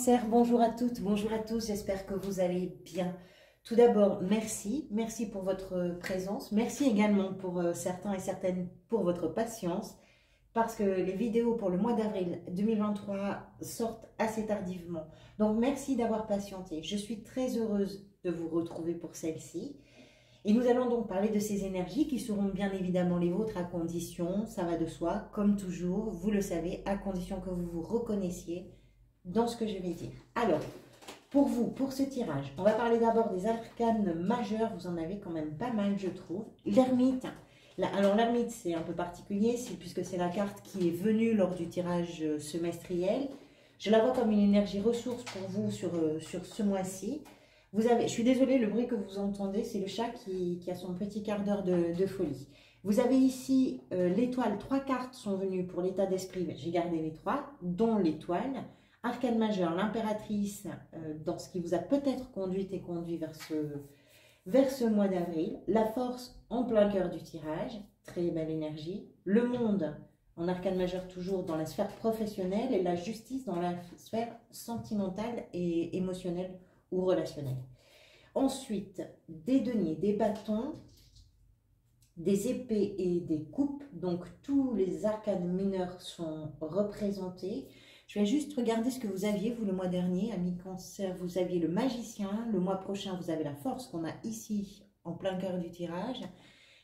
Cancer, bonjour à toutes, bonjour à tous, j'espère que vous allez bien. Tout d'abord, merci pour votre présence, merci également pour certains et certaines pour votre patience, parce que les vidéos pour le mois d'avril 2023 sortent assez tardivement. Donc merci d'avoir patienté, je suis très heureuse de vous retrouver pour celle-ci. Et nous allons donc parler de ces énergies qui seront bien évidemment les vôtres à condition, ça va de soi, comme toujours, vous le savez, à condition que vous vous reconnaissiez dans ce que je vais dire. Alors, pour vous, pour ce tirage, on va parler d'abord des arcanes majeurs, vous en avez quand même pas mal je trouve. L'ermite, alors l'ermite c'est un peu particulier puisque c'est la carte qui est venue lors du tirage semestriel. Je la vois comme une énergie ressource pour vous sur ce mois-ci. Je suis désolée, le bruit que vous entendez, c'est le chat qui a son petit quart d'heure de folie. Vous avez ici l'étoile, 3 cartes sont venues pour l'état d'esprit, j'ai gardé les 3, dont l'étoile. Arcane majeur, l'impératrice, dans ce qui vous a peut-être conduit et conduit vers ce mois d'avril. La force en plein cœur du tirage, très belle énergie. Le monde, en arcane majeur toujours dans la sphère professionnelle, et la justice dans la sphère sentimentale et émotionnelle ou relationnelle. Ensuite, des deniers, des bâtons, des épées et des coupes. Donc, tous les arcanes mineurs sont représentés. Je vais juste regarder ce que vous aviez, vous, le mois dernier, amis Cancer. Vous aviez le magicien. Le mois prochain, vous avez la force qu'on a ici, en plein cœur du tirage.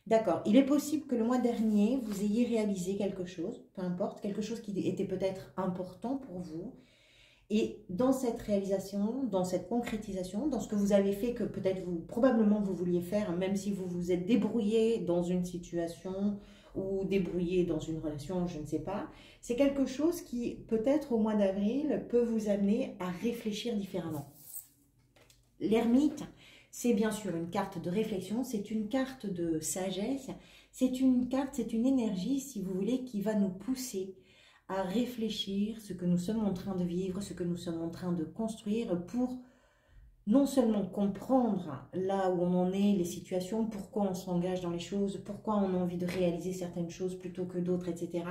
D'accord. Il est possible que le mois dernier, vous ayez réalisé quelque chose, peu importe, quelque chose qui était peut-être important pour vous. Et dans cette réalisation, dans cette concrétisation, dans ce que vous avez fait que peut-être probablement vous vouliez faire, même si vous vous êtes débrouillé dans une situation ou débrouillé dans une relation, je ne sais pas, c'est quelque chose qui peut-être au mois d'avril peut vous amener à réfléchir différemment. L'ermite, c'est bien sûr une carte de réflexion, c'est une carte de sagesse, c'est une énergie, si vous voulez, qui va nous pousser à réfléchir ce que nous sommes en train de vivre, ce que nous sommes en train de construire pour non seulement comprendre là où on en est, les situations, pourquoi on s'engage dans les choses, pourquoi on a envie de réaliser certaines choses plutôt que d'autres, etc.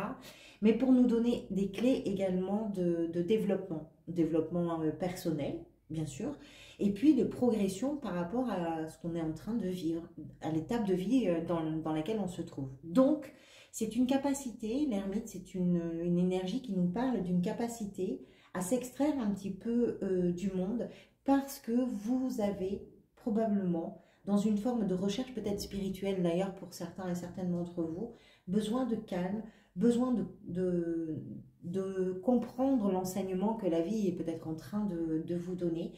Mais pour nous donner des clés également de développement personnel, bien sûr, et puis de progression par rapport à ce qu'on est en train de vivre, à l'étape de vie dans laquelle on se trouve. Donc, c'est une capacité, l'ermite, c'est une énergie qui nous parle d'une capacité à s'extraire un petit peu du monde parce que vous avez probablement, dans une forme de recherche peut-être spirituelle d'ailleurs pour certains et certaines d'entre vous, besoin de calme, besoin de comprendre l'enseignement que la vie est peut-être en train de vous donner,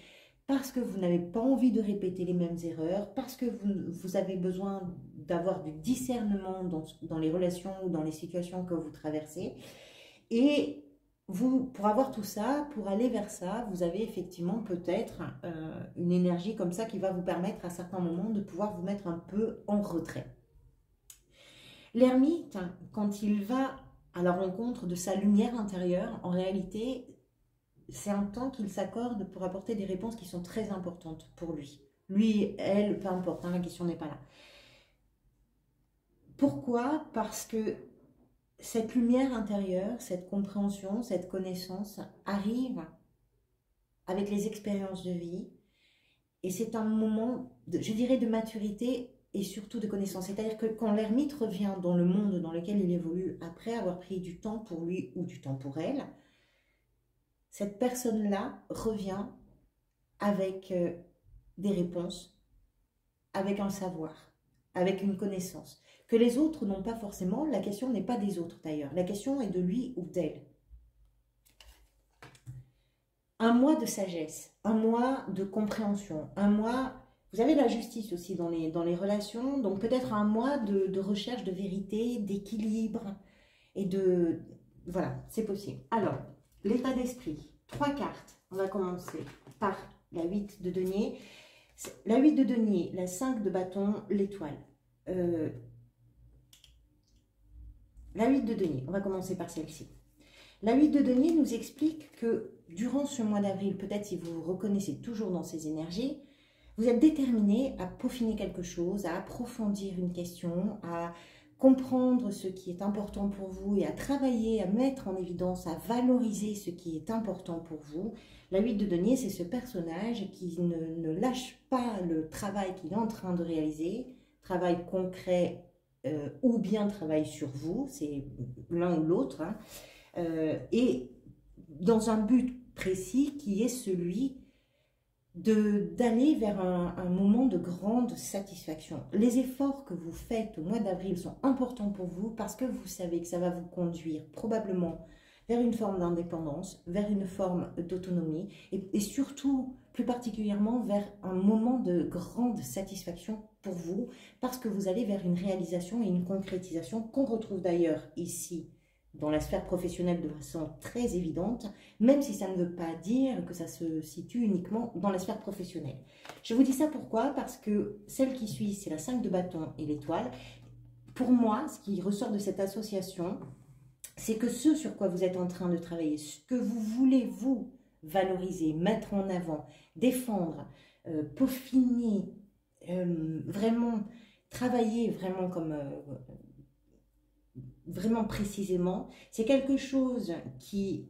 parce que vous n'avez pas envie de répéter les mêmes erreurs, parce que vous avez besoin d'avoir du discernement dans les relations ou dans les situations que vous traversez. Et vous, pour avoir tout ça, pour aller vers ça, vous avez effectivement peut-être une énergie comme ça qui va vous permettre à certains moments de pouvoir vous mettre un peu en retrait. L'ermite, quand il va à la rencontre de sa lumière intérieure, en réalité, c'est un temps qu'il s'accorde pour apporter des réponses qui sont très importantes pour lui. Lui, elle, peu importe, hein, la question n'est pas là. Pourquoi? Parce que cette lumière intérieure, cette compréhension, cette connaissance arrive avec les expériences de vie. Et c'est un moment, je dirais, de maturité et surtout de connaissance. C'est-à-dire que quand l'ermite revient dans le monde dans lequel il évolue, après avoir pris du temps pour lui ou du temps pour elle, cette personne-là revient avec des réponses, avec un savoir, avec une connaissance, que les autres n'ont pas forcément. La question n'est pas des autres d'ailleurs, la question est de lui ou d'elle. Un mois de sagesse, un mois de compréhension, un mois... Vous avez la justice aussi dans les relations, donc peut-être un mois de recherche de vérité, d'équilibre et de... Voilà, c'est possible. Alors, l'état d'esprit, 3 cartes. On va commencer par la 8 de denier. La 8 de denier, la 5 de bâton, l'étoile. La 8 de denier, on va commencer par celle-ci. La 8 de denier nous explique que durant ce mois d'avril, peut-être si vous vous reconnaissez toujours dans ces énergies, vous êtes déterminé à peaufiner quelque chose, à approfondir une question, à comprendre ce qui est important pour vous et à travailler, à mettre en évidence, à valoriser ce qui est important pour vous. La 8 de denier, c'est ce personnage qui ne lâche pas le travail qu'il est en train de réaliser, travail concret ou bien travail sur vous, c'est l'un ou l'autre, hein, et dans un but précis qui est celui d'aller vers un moment de grande satisfaction. Les efforts que vous faites au mois d'avril sont importants pour vous parce que vous savez que ça va vous conduire probablement vers une forme d'indépendance, vers une forme d'autonomie et surtout, plus particulièrement, vers un moment de grande satisfaction pour vous parce que vous allez vers une réalisation et une concrétisation qu'on retrouve d'ailleurs ici dans la sphère professionnelle de façon très évidente, même si ça ne veut pas dire que ça se situe uniquement dans la sphère professionnelle. Je vous dis ça pourquoi? Parce que celle qui suit, c'est la 5 de bâton et l'étoile. Pour moi, ce qui ressort de cette association, c'est que ce sur quoi vous êtes en train de travailler, ce que vous voulez vous valoriser, mettre en avant, défendre, peaufiner, vraiment travailler vraiment comme... vraiment précisément, c'est quelque chose qui,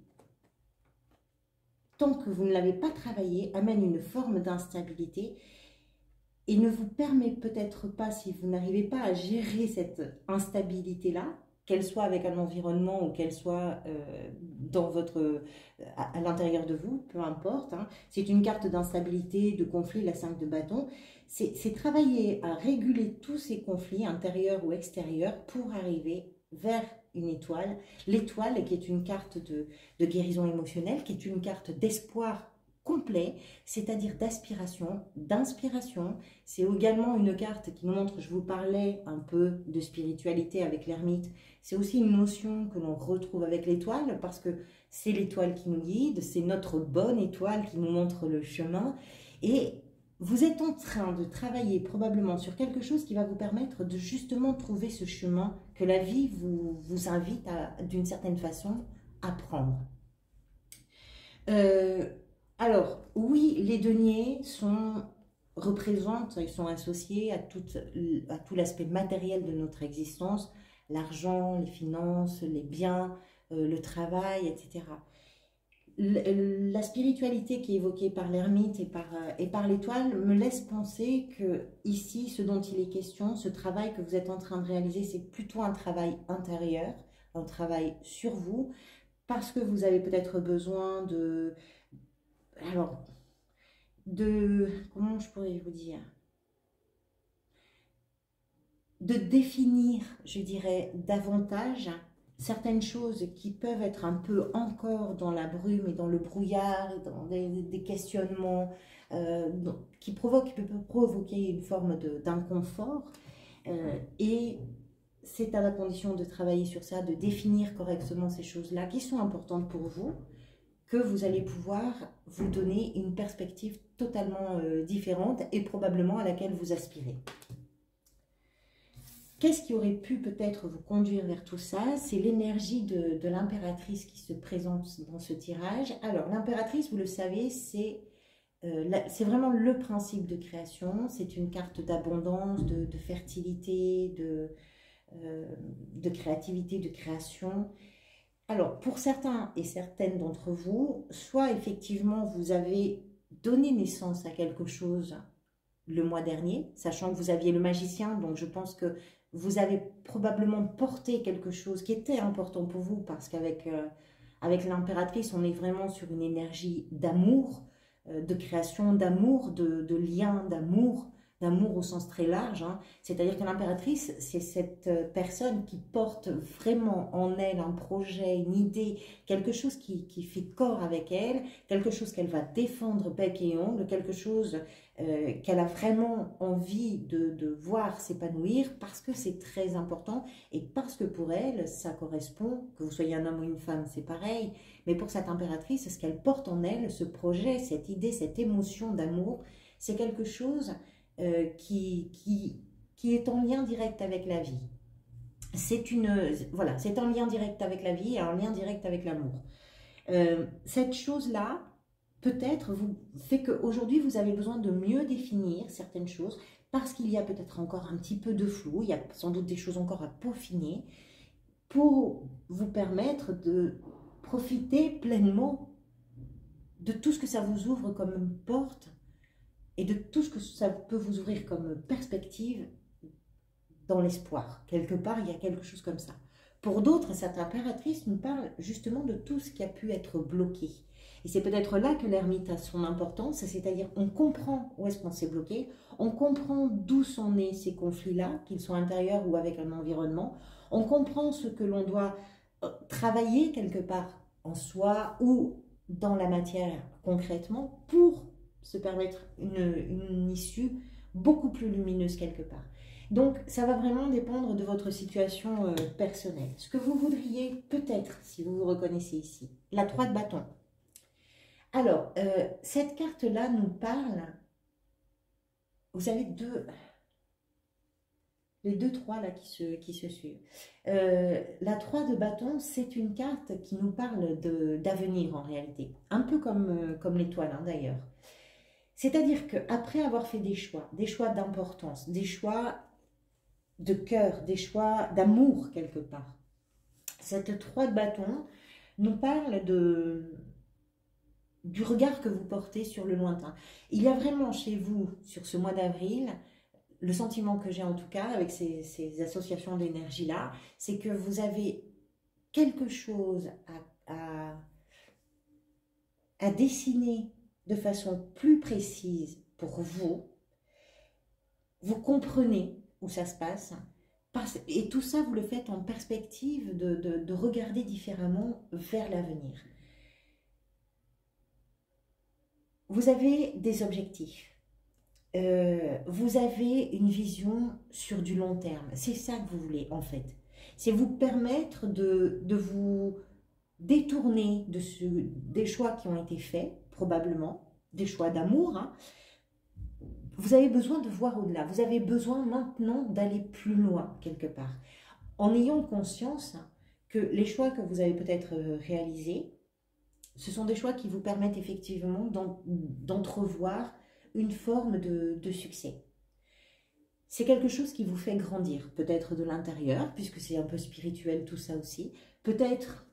tant que vous ne l'avez pas travaillé, amène une forme d'instabilité et ne vous permet peut-être pas, si vous n'arrivez pas à gérer cette instabilité-là, qu'elle soit avec un environnement ou qu'elle soit dans à l'intérieur de vous, peu importe, hein, c'est une carte d'instabilité, de conflit, la 5 de bâton, c'est travailler à réguler tous ces conflits intérieurs ou extérieurs pour arriver vers une étoile, l'étoile qui est une carte de guérison émotionnelle, qui est une carte d'espoir complet, c'est-à-dire d'aspiration, d'inspiration. C'est également une carte qui nous montre, je vous parlais un peu de spiritualité avec l'ermite, c'est aussi une notion que l'on retrouve avec l'étoile parce que c'est l'étoile qui nous guide, c'est notre bonne étoile qui nous montre le chemin et vous êtes en train de travailler probablement sur quelque chose qui va vous permettre de justement trouver ce chemin que la vie vous invite d'une certaine façon à prendre. Alors, oui, les deniers représentent, ils sont associés à tout l'aspect matériel de notre existence, l'argent, les finances, les biens, le travail, etc. La spiritualité qui est évoquée par l'ermite et par l'étoile me laisse penser que ici, ce dont il est question, ce travail que vous êtes en train de réaliser, c'est plutôt un travail intérieur, un travail sur vous, parce que vous avez peut-être besoin comment je pourrais vous dire, de définir, je dirais, davantage certaines choses qui peuvent être un peu encore dans la brume et dans le brouillard, et dans des questionnements qui peuvent provoquer une forme d'inconfort. Et c'est à la condition de travailler sur ça, de définir correctement ces choses-là qui sont importantes pour vous, que vous allez pouvoir vous donner une perspective totalement différente et probablement à laquelle vous aspirez. Qu'est-ce qui aurait pu peut-être vous conduire vers tout ça? C'est l'énergie de l'impératrice qui se présente dans ce tirage. Alors, l'impératrice, vous le savez, c'est vraiment le principe de création. C'est une carte d'abondance, de fertilité, de créativité, de création. Alors, pour certains et certaines d'entre vous, soit effectivement vous avez donné naissance à quelque chose le mois dernier, sachant que vous aviez le magicien, donc je pense que vous avez probablement porté quelque chose qui était important pour vous, parce qu'avec avec l'impératrice, on est vraiment sur une énergie d'amour, de création, d'amour, de lien, d'amour au sens très large. Hein. C'est-à-dire que l'impératrice, c'est cette personne qui porte vraiment en elle un projet, une idée, quelque chose qui fait corps avec elle, quelque chose qu'elle va défendre bec et ongle, quelque chose qu'elle a vraiment envie de voir s'épanouir parce que c'est très important et parce que pour elle, ça correspond, que vous soyez un homme ou une femme, c'est pareil, mais pour cette impératrice, ce qu'elle porte en elle, ce projet, cette idée, cette émotion d'amour, c'est quelque chose qui est en lien direct avec la vie. Voilà, c'est un lien direct avec la vie et un lien direct avec l'amour. Cette chose-là, peut-être, fait qu'aujourd'hui, vous avez besoin de mieux définir certaines choses parce qu'il y a peut-être encore un petit peu de flou, il y a sans doute des choses encore à peaufiner pour vous permettre de profiter pleinement de tout ce que ça vous ouvre comme porte et de tout ce que ça peut vous ouvrir comme perspective dans l'espoir. Quelque part, il y a quelque chose comme ça. Pour d'autres, cette impératrice nous parle justement de tout ce qui a pu être bloqué. Et c'est peut-être là que l'ermite a son importance, c'est-à-dire on comprend où est-ce qu'on s'est bloqué, on comprend d'où sont nés ces conflits-là, qu'ils soient intérieurs ou avec un environnement, on comprend ce que l'on doit travailler quelque part en soi ou dans la matière concrètement pour se permettre une issue beaucoup plus lumineuse quelque part. Donc, ça va vraiment dépendre de votre situation personnelle. Ce que vous voudriez peut-être, si vous vous reconnaissez ici, la 3 de bâton. Alors, cette carte-là nous parle, vous avez les 2-3 là qui se suivent. La 3 de bâton, c'est une carte qui nous parle d'avenir en réalité, un peu comme l'étoile hein, d'ailleurs. C'est-à-dire qu'après avoir fait des choix d'importance, des choix de cœur, des choix d'amour quelque part, cette 3 de bâton nous parle du regard que vous portez sur le lointain. Il y a vraiment chez vous, sur ce mois d'avril, le sentiment que j'ai en tout cas avec ces associations d'énergie-là, c'est que vous avez quelque chose à dessiner de façon plus précise pour vous. Vous comprenez où ça se passe. Et tout ça, vous le faites en perspective de regarder différemment vers l'avenir. Vous avez des objectifs. Vous avez une vision sur du long terme. C'est ça que vous voulez en fait. C'est vous permettre de vous détourner des choix qui ont été faits, probablement, des choix d'amour. Hein. Vous avez besoin de voir au-delà. Vous avez besoin maintenant d'aller plus loin quelque part. En ayant conscience que les choix que vous avez peut-être réalisés, ce sont des choix qui vous permettent effectivement d'entrevoir une forme de succès. C'est quelque chose qui vous fait grandir, peut-être de l'intérieur, puisque c'est un peu spirituel tout ça aussi, peut-être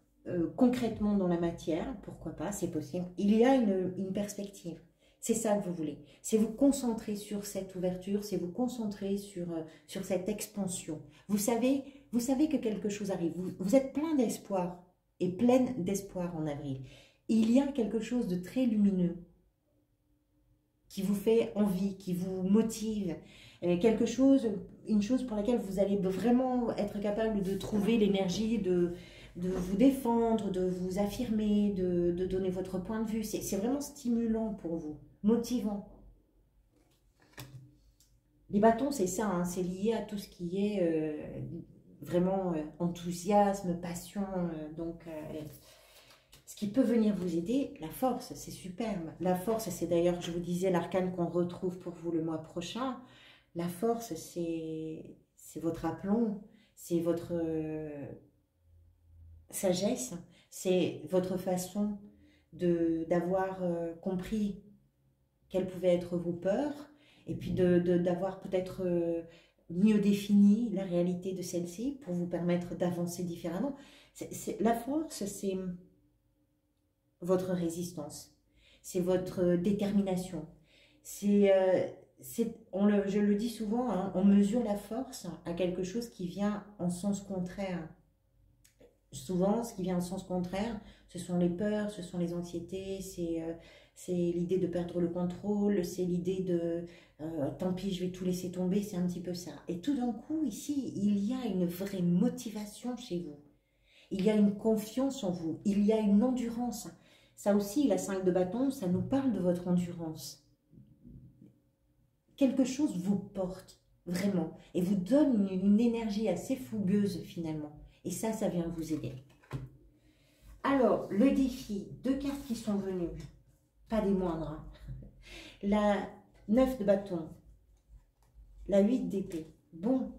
concrètement dans la matière, pourquoi pas, c'est possible. Il y a une perspective, c'est ça que vous voulez. C'est vous concentrer sur cette ouverture, c'est vous concentrer sur cette expansion. Vous savez que quelque chose arrive, vous êtes plein d'espoir et pleine d'espoir en avril. Il y a quelque chose de très lumineux qui vous fait envie, qui vous motive, une chose pour laquelle vous allez vraiment être capable de trouver l'énergie, de vous défendre, de vous affirmer, de donner votre point de vue. C'est vraiment stimulant pour vous, motivant. Les bâtons, c'est ça, hein, c'est lié à tout ce qui est vraiment enthousiasme, passion, ce qui peut venir vous aider, la force, c'est superbe. La force, c'est d'ailleurs, je vous disais, l'arcane qu'on retrouve pour vous le mois prochain. La force, c'est votre aplomb, c'est votre sagesse, c'est votre façon d'avoir compris quelles pouvaient être vos peurs, et puis d'avoir peut-être mieux défini la réalité de celle-ci pour vous permettre d'avancer différemment. La force, c'est votre résistance, c'est votre détermination. Je le dis souvent, hein, on mesure la force à quelque chose qui vient en sens contraire. Souvent, ce qui vient en sens contraire, ce sont les peurs, ce sont les anxiétés, c'est l'idée de perdre le contrôle, c'est l'idée de tant pis, je vais tout laisser tomber, c'est un petit peu ça. Et tout d'un coup, ici, il y a une vraie motivation chez vous. Il y a une confiance en vous, il y a une endurance. Ça aussi, la 5 de bâton, ça nous parle de votre endurance. Quelque chose vous porte, vraiment, et vous donne une énergie assez fougueuse, finalement. Et ça vient vous aider. Alors, le défi, 2 cartes qui sont venues, pas des moindres. Hein. La 9 de bâton, la 8 d'épée. Bon.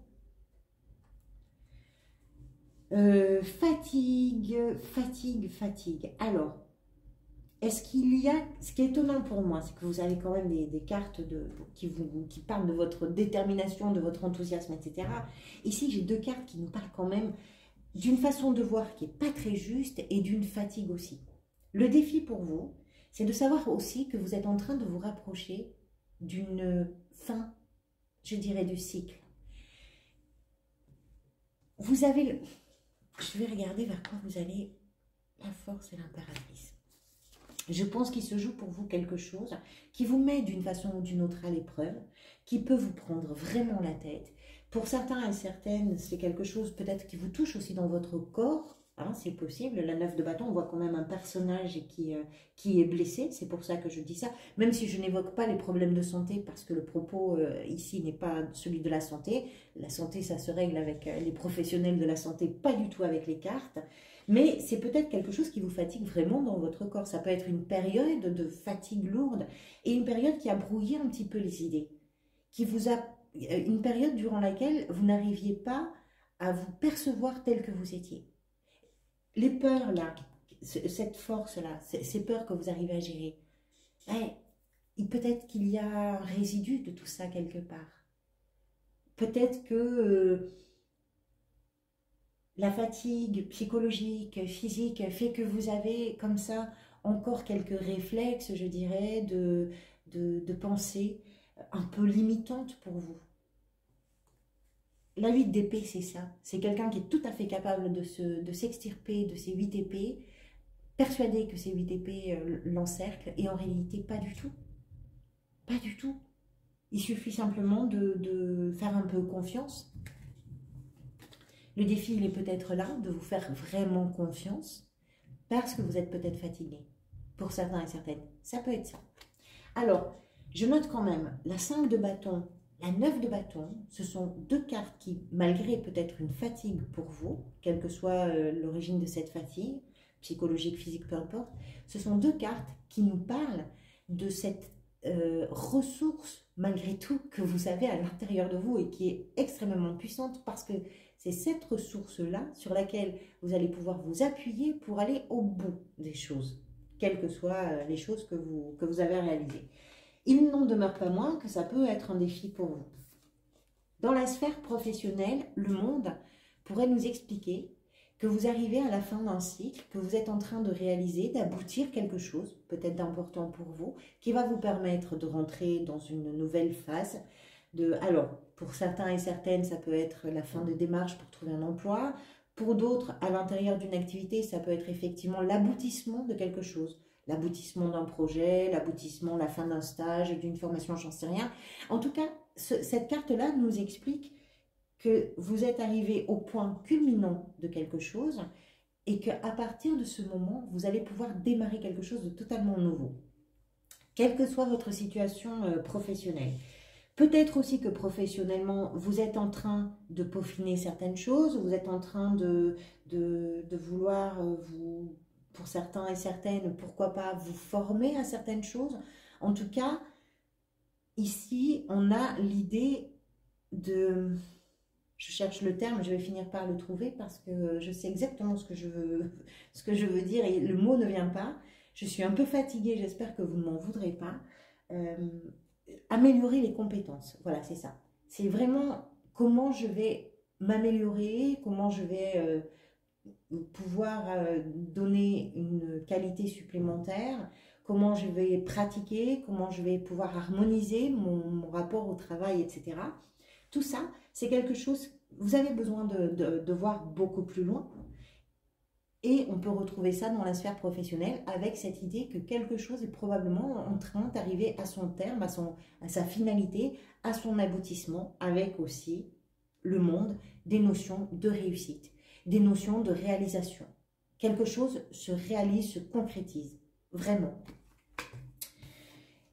Fatigue. Alors, est-ce qu'il y a... Ce qui est étonnant pour moi, c'est que vous avez quand même des cartes qui parlent de votre détermination, de votre enthousiasme, etc. Ici, j'ai 2 cartes qui nous parlent quand même d'une façon de voir qui n'est pas très juste et d'une fatigue aussi. Le défi pour vous, c'est de savoir aussi que vous êtes en train de vous rapprocher d'une fin, je dirais, du cycle. Vous avez, je vais regarder vers quoi vous allez, la force et l'impératrice. Je pense qu'il se joue pour vous quelque chose qui vous met d'une façon ou d'une autre à l'épreuve, qui peut vous prendre vraiment la tête. Pour certains et certaines, c'est quelque chose peut-être qui vous touche aussi dans votre corps, hein, c'est possible. La 9 de bâton, on voit quand même un personnage qui est blessé, c'est pour ça que je dis ça. Même si je n'évoque pas les problèmes de santé, parce que le propos ici n'est pas celui de la santé. La santé, ça se règle avec les professionnels de la santé, pas du tout avec les cartes. Mais c'est peut-être quelque chose qui vous fatigue vraiment dans votre corps. Ça peut être une période de fatigue lourde et une période qui a brouillé un petit peu les idées. Une période durant laquelle vous n'arriviez pas à vous percevoir tel que vous étiez. Les peurs là, cette force là, ces peurs que vous arrivez à gérer, peut-être qu'il y a un résidu de tout ça quelque part. Peut-être que la fatigue psychologique, physique, fait que vous avez comme ça encore quelques réflexes, je dirais, de pensée un peu limitantes pour vous. La 8 d'épée, c'est ça. C'est quelqu'un qui est tout à fait capable de s'extirper de ces 8 épées, persuadé que ces 8 épées l'encerclent, et en réalité, pas du tout. Pas du tout. Il suffit simplement de faire un peu confiance. Le défi, il est peut-être là, de vous faire vraiment confiance, parce que vous êtes peut-être fatigué. Pour certains et certaines, ça peut être ça. Alors, je note quand même la 5 de bâton, la 9 de bâton, ce sont deux cartes qui, malgré peut-être une fatigue pour vous, quelle que soit l'origine de cette fatigue, psychologique, physique, peu importe, ce sont deux cartes qui nous parlent de cette ressource, malgré tout, que vous avez à l'intérieur de vous et qui est extrêmement puissante parce que c'est cette ressource-là sur laquelle vous allez pouvoir vous appuyer pour aller au bout des choses, quelles que soient les choses que vous avez réalisées. Il n'en demeure pas moins que ça peut être un défi pour vous. Dans la sphère professionnelle, le monde pourrait nous expliquer que vous arrivez à la fin d'un cycle, que vous êtes en train de réaliser, d'aboutir quelque chose, peut-être d'important pour vous, qui va vous permettre de rentrer dans une nouvelle phase. Alors, pour certains et certaines, ça peut être la fin de démarche pour trouver un emploi. Pour d'autres, à l'intérieur d'une activité, ça peut être effectivement l'aboutissement de quelque chose. L'aboutissement d'un projet, l'aboutissement, la fin d'un stage, d'une formation, j'en sais rien. En tout cas, cette carte-là nous explique que vous êtes arrivé au point culminant de quelque chose et qu'à partir de ce moment, vous allez pouvoir démarrer quelque chose de totalement nouveau. Quelle que soit votre situation professionnelle. Peut-être aussi que professionnellement, vous êtes en train de peaufiner certaines choses, vous êtes en train de vouloir vous... Pour certains et certaines, pourquoi pas vous former à certaines choses. En tout cas, ici, on a l'idée de... Je cherche le terme, je vais finir par le trouver parce que je sais exactement ce que je veux dire et le mot ne vient pas. Je suis un peu fatiguée, j'espère que vous ne m'en voudrez pas. Améliorer les compétences, voilà, c'est ça. C'est vraiment comment je vais m'améliorer, comment je vais... pouvoir donner une qualité supplémentaire, comment je vais pratiquer, comment je vais pouvoir harmoniser mon rapport au travail, etc. Tout ça, c'est quelque chose, vous avez besoin de voir beaucoup plus loin et on peut retrouver ça dans la sphère professionnelle avec cette idée que quelque chose est probablement en train d'arriver à son terme, à sa finalité, à son aboutissement, avec aussi le monde des notions de réussite, des notions de réalisation. Quelque chose se réalise, se concrétise, vraiment.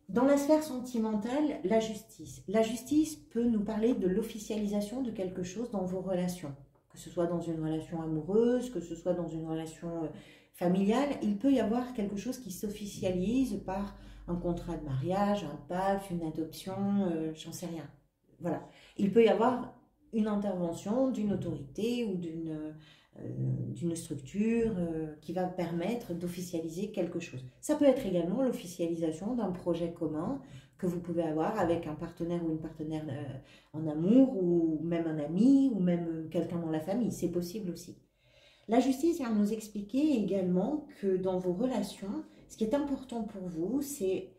Dans la sphère sentimentale, la justice. La justice peut nous parler de l'officialisation de quelque chose dans vos relations. Que ce soit dans une relation amoureuse, que ce soit dans une relation familiale, il peut y avoir quelque chose qui s'officialise par un contrat de mariage, un pacte, une adoption, j'en sais rien. Voilà. Il peut y avoir une intervention d'une autorité ou d'une structure qui va permettre d'officialiser quelque chose. Ça peut être également l'officialisation d'un projet commun que vous pouvez avoir avec un partenaire ou une partenaire en amour, ou même un ami, ou même quelqu'un dans la famille. C'est possible aussi. La justice vient nous expliquer également que dans vos relations, Ce qui est important pour vous, c'est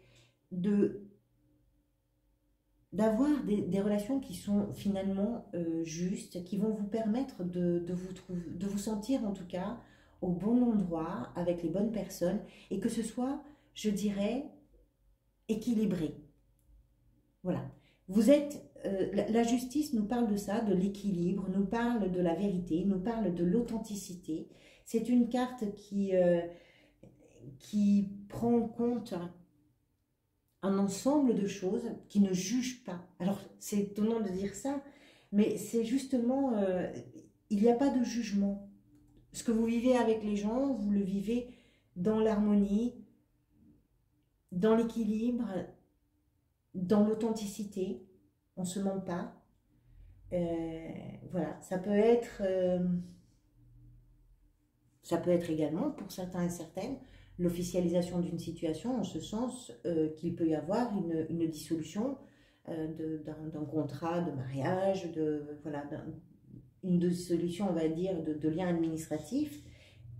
d'avoir des relations qui sont finalement justes, qui vont vous permettre de vous sentir en tout cas au bon endroit, avec les bonnes personnes, et que ce soit, je dirais, équilibré. Voilà. Vous êtes, la justice nous parle de ça, de l'équilibre, nous parle de la vérité, nous parle de l'authenticité. C'est une carte qui prend en compte un ensemble de choses, qui ne juge pas. Alors, c'est étonnant de dire ça, mais c'est justement, il n'y a pas de jugement. Ce que vous vivez avec les gens, vous le vivez dans l'harmonie, dans l'équilibre, dans l'authenticité. On ne se ment pas. Voilà, ça peut être également, pour certains et certaines, l'officialisation d'une situation en ce sens qu'il peut y avoir une dissolution d'un contrat de mariage, voilà, une dissolution, on va dire, de liens administratifs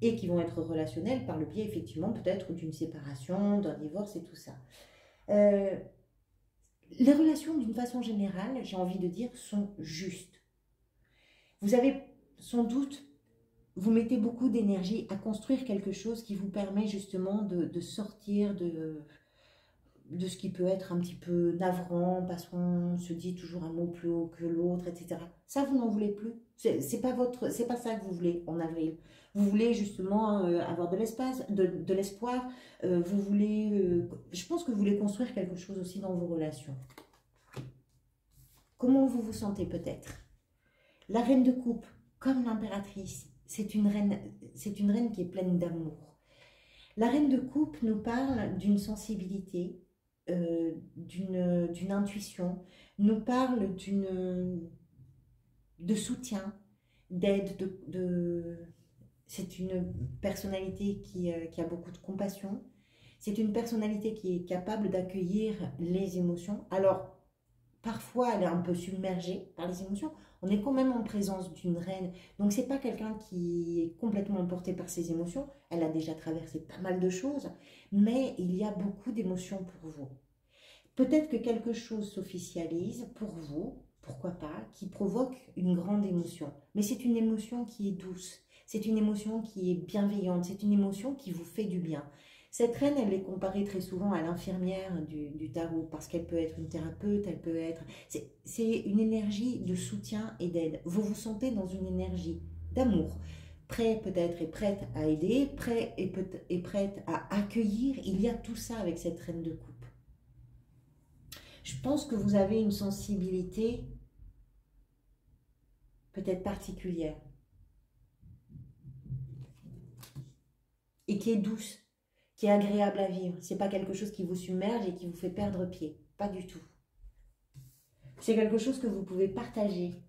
et qui vont être relationnels par le biais, effectivement, peut-être d'une séparation, d'un divorce et tout ça. Les relations, d'une façon générale, j'ai envie de dire, sont justes. Vous avez sans doute, vous mettez beaucoup d'énergie à construire quelque chose qui vous permet justement de sortir de ce qui peut être un petit peu navrant parce qu'on se dit toujours un mot plus haut que l'autre, etc. Ça, vous n'en voulez plus. C'est pas ça que vous voulez en avril. Vous voulez justement avoir de l'espace, de l'espoir. Vous voulez, je pense que vous voulez construire quelque chose aussi dans vos relations. Comment vous vous sentez peut-être? La reine de coupe, comme l'impératrice, c'est une reine qui est pleine d'amour. La reine de coupe nous parle d'une sensibilité, d'une intuition, nous parle de soutien, d'aide, c'est une personnalité qui a beaucoup de compassion, c'est une personnalité qui est capable d'accueillir les émotions. Alors, parfois, elle est un peu submergée par les émotions. On est quand même en présence d'une reine. Donc, ce n'est pas quelqu'un qui est complètement emporté par ses émotions. Elle a déjà traversé pas mal de choses. Mais il y a beaucoup d'émotions pour vous. Peut-être que quelque chose s'officialise pour vous, pourquoi pas, qui provoque une grande émotion. Mais c'est une émotion qui est douce. C'est une émotion qui est bienveillante. C'est une émotion qui vous fait du bien. Cette reine, elle est comparée très souvent à l'infirmière du tarot parce qu'elle peut être une thérapeute, elle peut être... C'est une énergie de soutien et d'aide. Vous vous sentez dans une énergie d'amour, prêt peut-être et prête à aider, prêt et prête à accueillir. Il y a tout ça avec cette reine de coupe. Je pense que vous avez une sensibilité peut-être particulière et qui est douce, qui est agréable à vivre. Ce n'est pas quelque chose qui vous submerge et qui vous fait perdre pied. Pas du tout. C'est quelque chose que vous pouvez partager.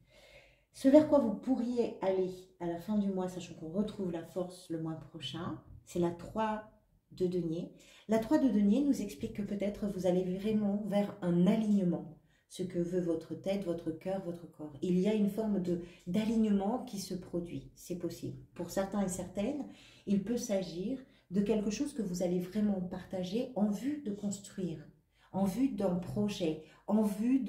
Ce vers quoi vous pourriez aller à la fin du mois, sachant qu'on retrouve la force le mois prochain, c'est la 3 de denier. La 3 de denier nous explique que peut-être vous allez vraiment vers un alignement. Ce que veut votre tête, votre cœur, votre corps. Il y a une forme d'alignement qui se produit. C'est possible. Pour certains et certaines, il peut s'agir de quelque chose que vous allez vraiment partager en vue de construire, en vue d'un projet, en vue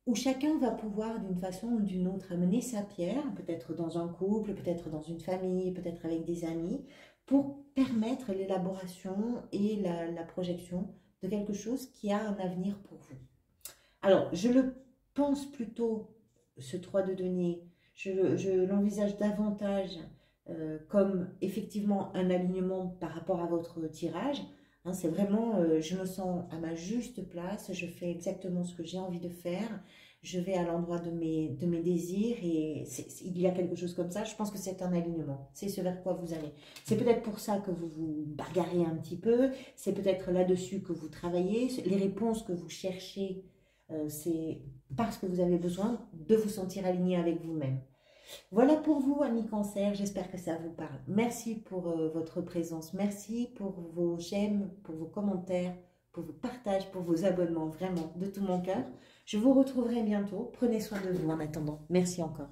où chacun va pouvoir d'une façon ou d'une autre amener sa pierre, peut-être dans un couple, peut-être dans une famille, peut-être avec des amis, pour permettre l'élaboration et la projection de quelque chose qui a un avenir pour vous. Alors, je le pense plutôt, ce 3 de denier, je l'envisage davantage comme effectivement un alignement par rapport à votre tirage. Hein, c'est vraiment, je me sens à ma juste place, je fais exactement ce que j'ai envie de faire, je vais à l'endroit de mes désirs et il y a quelque chose comme ça. Je pense que c'est un alignement, c'est ce vers quoi vous allez. C'est peut-être pour ça que vous vous bagarrez un petit peu, c'est peut-être là-dessus que vous travaillez, les réponses que vous cherchez, c'est parce que vous avez besoin de vous sentir aligné avec vous-même. Voilà pour vous, amis Cancer, j'espère que ça vous parle. Merci pour votre présence, merci pour vos j'aime, pour vos commentaires, pour vos partages, pour vos abonnements, vraiment, de tout mon cœur. Je vous retrouverai bientôt. Prenez soin de vous en attendant. Merci encore.